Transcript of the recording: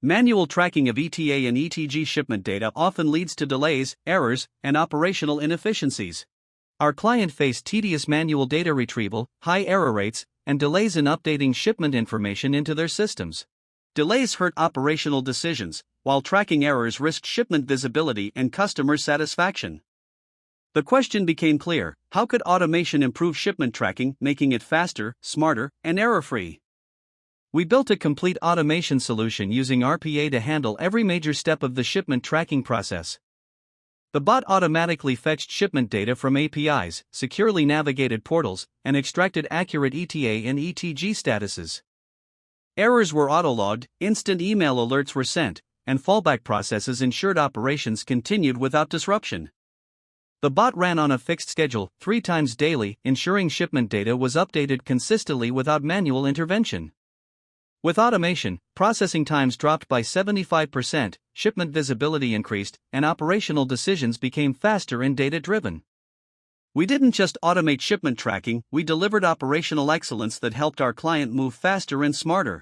Manual tracking of ETA and ETG shipment data often leads to delays, errors, and operational inefficiencies. Our client faced tedious manual data retrieval, high error rates, and delays in updating shipment information into their systems. Delays hurt operational decisions, while tracking errors risked shipment visibility and customer satisfaction. The question became clear: how could automation improve shipment tracking, making it faster, smarter, and error-free? We built a complete automation solution using RPA to handle every major step of the shipment tracking process. The bot automatically fetched shipment data from APIs, securely navigated portals, and extracted accurate ETA and ETG statuses. Errors were autologged, instant email alerts were sent, and fallback processes ensured operations continued without disruption. The bot ran on a fixed schedule, 3 times daily, ensuring shipment data was updated consistently without manual intervention. With automation, processing times dropped by 75%, shipment visibility increased, and operational decisions became faster and data-driven. We didn't just automate shipment tracking, we delivered operational excellence that helped our client move faster and smarter.